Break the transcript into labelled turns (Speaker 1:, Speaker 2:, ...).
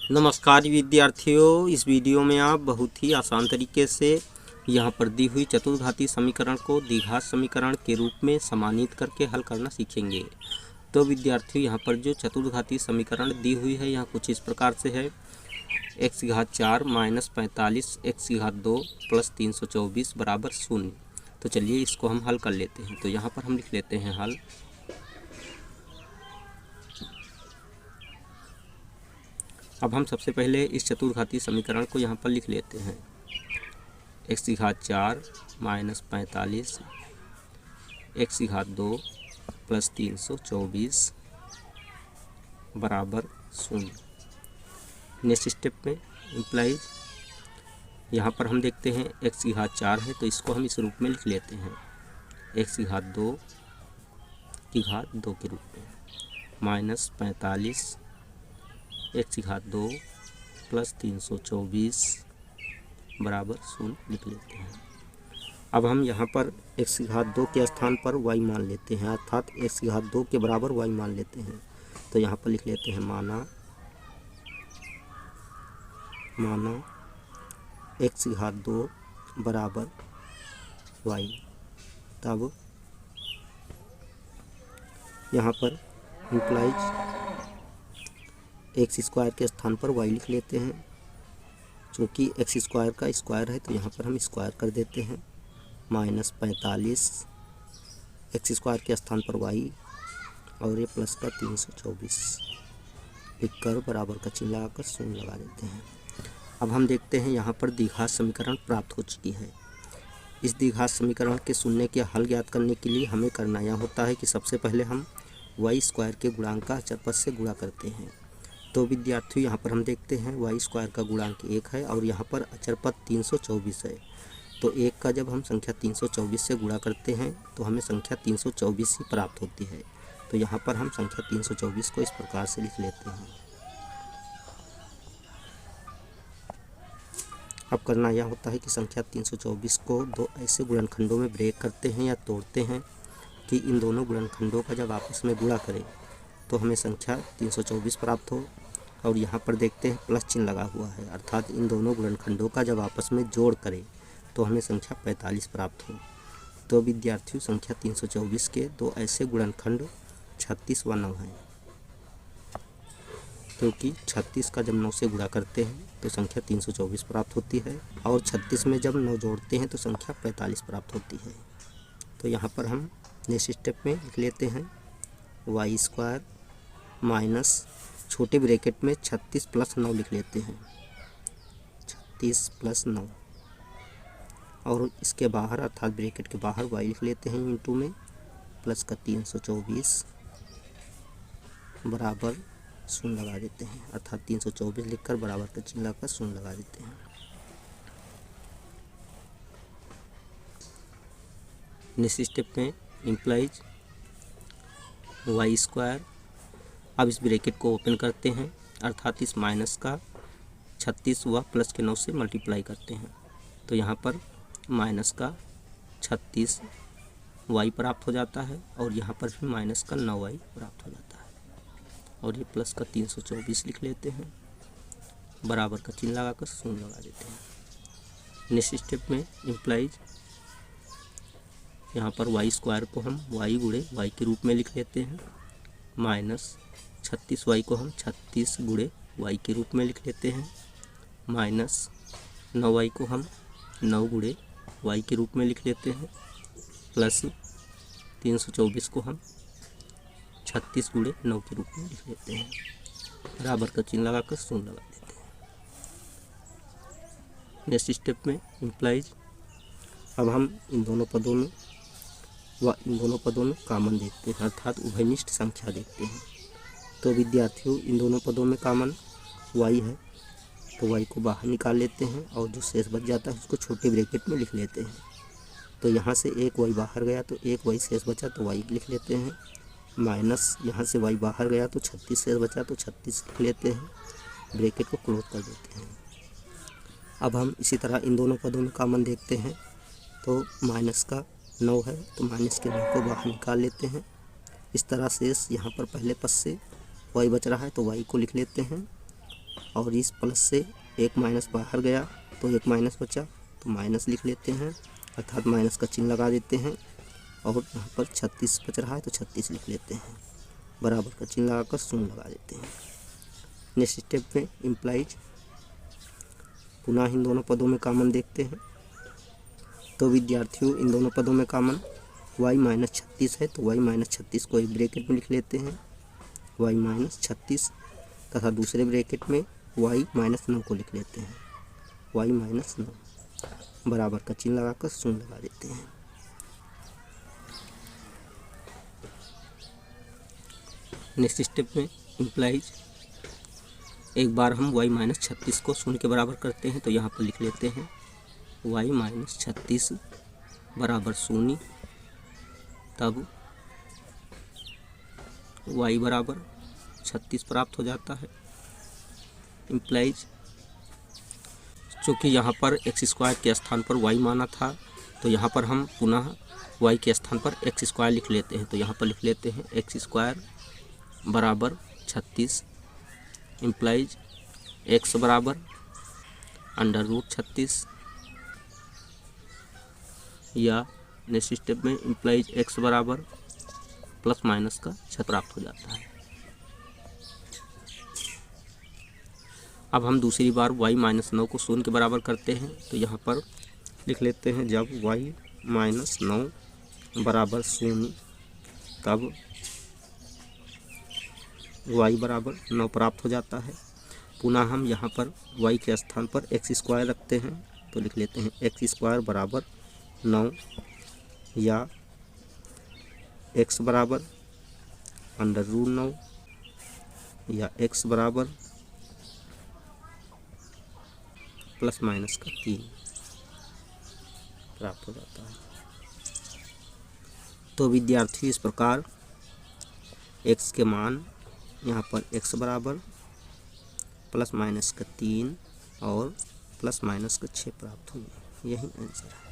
Speaker 1: नमस्कार विद्यार्थियों, इस वीडियो में आप बहुत ही आसान तरीके से यहाँ पर दी हुई चतुर्घातीय समीकरण को द्विघात समीकरण के रूप में समानित करके हल करना सीखेंगे। तो विद्यार्थियों, यहाँ पर जो चतुर्घातीय समीकरण दी हुई है यहाँ कुछ इस प्रकार से है। x की घात 4 माइनस 45 x की घात 2 प्लस 324 बराबर 0। तो चलिए इसको हम हल कर लेते हैं। तो यहाँ पर हम लिख लेते हैं हल। अब हम सबसे पहले इस चतुर्घातीय समीकरण को यहाँ पर लिख लेते हैं। x की घात 4 माइनस 45 x की घात 2 प्लस 324 बराबर 0। नेक्स्ट स्टेप में इम्प्लाइज यहाँ पर हम देखते हैं x की घात 4 है तो इसको हम इस रूप में लिख लेते हैं, x की घात 2 की घात 2 के रूप में माइनस 45 x की घात 2 प्लस 324 बराबर 0 लिख लेते हैं। अब हम यहाँ पर x की घात 2 के स्थान पर y मान लेते हैं, अर्थात x की घात 2 के बराबर y मान लेते हैं। तो यहाँ पर लिख लेते हैं माना x की घात 2 बराबर y। तब यहाँ पर इम्प्लाइज एक्स स्क्वायर के स्थान पर y लिख लेते हैं। चूँकि एक्स स्क्वायर का स्क्वायर है तो यहाँ पर हम स्क्वायर कर देते हैं। माइनस 45 एक्स स्क्वायर के स्थान पर y और ये प्लस का 324 लिखकर बराबर का चिन्ह लगाकर 0 लगा देते हैं। अब हम देखते हैं यहाँ पर द्विघात समीकरण प्राप्त हो चुकी है। इस द्विघात समीकरण के शून्य के हल ज्ञात करने के लिए हमें करना यह होता है कि सबसे पहले हम y स्क्वायर के गुणांक का अचर पद से गुणा करते हैं। तो विद्यार्थियों, यहाँ पर हम देखते हैं y स्क्वायर का गुणांक 1 है और यहाँ पर अचर पद 324 है। तो 1 का जब हम संख्या 324 से गुणा करते हैं तो हमें संख्या 324 ही प्राप्त होती है। तो यहाँ पर हम संख्या 324 को इस प्रकार से लिख लेते हैं। अब करना यह होता है कि संख्या 324 को दो ऐसे गुणनखंडों में ब्रेक करते हैं या तोड़ते हैं कि इन दोनों गुणनखंडों का जब आपस में गुणा करें तो हमें संख्या 324 प्राप्त हो। और यहाँ पर देखते हैं प्लस चिन्ह लगा हुआ है, अर्थात इन दोनों गुणनखंडों का जब आपस में जोड़ करें तो हमें संख्या 45 प्राप्त हो। तो विद्यार्थियों, संख्या 324 के दो ऐसे गुणनखंड 36 व 9 हैं, क्योंकि 36 का जब 9 से गुणा करते हैं तो संख्या 324 प्राप्त होती है और 36 में जब 9 जोड़ते हैं तो संख्या 45 प्राप्त होती है। तो यहाँ पर हम नेक्स्ट स्टेप में लिख लेते हैं y स्क्वायर माइनस छोटे ब्रैकेट में 36 प्लस 9 लिख लेते हैं, 36 प्लस 9 और इसके बाहर अर्थात ब्रैकेट के बाहर y लिख लेते हैं इंटू में प्लस का 324 बराबर 0 लगा देते हैं, अर्थात 324 लिखकर बराबर का चिन्ह लगाकर 0 लगा देते हैं। नेक्स्ट स्टेप में इम्प्लाइज y स्क्वायर। अब इस ब्रैकेट को ओपन करते हैं, अर्थात इस माइनस का 36 व प्लस के 9 से मल्टीप्लाई करते हैं। तो यहाँ पर माइनस का 36 y प्राप्त हो जाता है और यहाँ पर भी माइनस का 9y प्राप्त हो जाता है और ये प्लस का 324 लिख लेते हैं, बराबर का चिन्ह लगाकर 0 लगा देते हैं। नेक्स्ट स्टेप में इम्प्लाइज यहाँ पर y स्क्वायर को हम y गुणे y के रूप में लिख लेते हैं, माइनस 36y को हम 36 गुणे y के रूप में लिख लेते हैं, माइनस 9y को हम 9 गुणे y के रूप में लिख लेते हैं, प्लस 324 को हम 36 गुणे 9 के रूप में लिख लेते हैं, बराबर का चिन्ह लगाकर 0 लगा देते हैं। नेक्स्ट स्टेप में इम्प्लाइज अब हम इन दोनों पदों में कॉमन देखते हैं, अर्थात उभयनिष्ठ संख्या देखते हैं। तो विद्यार्थियों, इन दोनों पदों में कॉमन y है तो y को बाहर निकाल लेते हैं और जो शेष बच जाता है उसको छोटे ब्रैकेट में लिख लेते हैं। तो यहाँ से एक y बाहर गया तो एक y शेष बचा तो y लिख लेते हैं, माइनस यहाँ से y बाहर गया तो 36 शेष बचा तो 36 लिख लेते हैं, ब्रैकेट को क्लोज कर देते हैं। अब हम इसी तरह इन दोनों पदों में कॉमन देखते हैं। तो माइनस का 9 है तो माइनस के 9 को बाहर निकाल लेते हैं। इस तरह से यहाँ पर पहले पद से y बच रहा है तो y को लिख लेते हैं और इस प्लस से एक माइनस बाहर गया तो एक माइनस बचा, तो माइनस लिख लेते हैं, अर्थात माइनस का चिन्ह लगा देते हैं। और यहाँ पर 36 बच रहा है तो 36 लिख लेते हैं, बराबर का चिन्ह लगाकर शून्य लगा देते हैं। नेक्स्ट स्टेप में इम्प्लाइज, पुनः इन दोनों पदों में कॉमन देखते हैं। तो विद्यार्थियों इन दोनों पदों में कॉमन y माइनस 36 है, तो y माइनस 36 को एक ब्रैकेट में लिख लेते हैं, y माइनस 36, तथा दूसरे ब्रैकेट में y माइनस 9 को लिख लेते हैं, y माइनस 9, बराबर का चिन्ह लगाकर शून्य लगा देते हैं। नेक्स्ट स्टेप में इम्प्लाइज, एक बार हम y माइनस 36 को शून्य के बराबर करते हैं, तो यहाँ पर लिख लेते हैं y माइनस 36 बराबर शून्य, तब y बराबर 36 प्राप्त हो जाता है। इम्प्लाइज, चूँकि यहाँ पर एक्स स्क्वायर के स्थान पर y माना था, तो यहाँ पर हम पुनः y के स्थान पर एक्स स्क्वायर लिख लेते हैं, तो यहाँ पर लिख लेते हैं एक्स स्क्वायर बराबर 36, इम्प्लाइज x बराबर अंडर रूट 36, या नेक्स्ट स्टेप में इम्प्लाइज x बराबर प्लस माइनस का 6 प्राप्त हो जाता है। अब हम दूसरी बार y माइनस 9 को शून्य के बराबर करते हैं, तो यहाँ पर लिख लेते हैं जब y माइनस 9 बराबर शून्य, तब y बराबर 9 प्राप्त हो जाता है। पुनः हम यहाँ पर y के स्थान पर एक्स स्क्वायर रखते हैं, तो लिख लेते हैं एक्स स्क्वायर बराबर 9, या x बराबर अंडर रूट 9, या x बराबर प्लस माइनस का 3 प्राप्त हो जाता है। तो विद्यार्थी इस प्रकार x के मान यहाँ पर x बराबर प्लस माइनस का 3 और प्लस माइनस का 6 प्राप्त होंगे। यही आंसर है।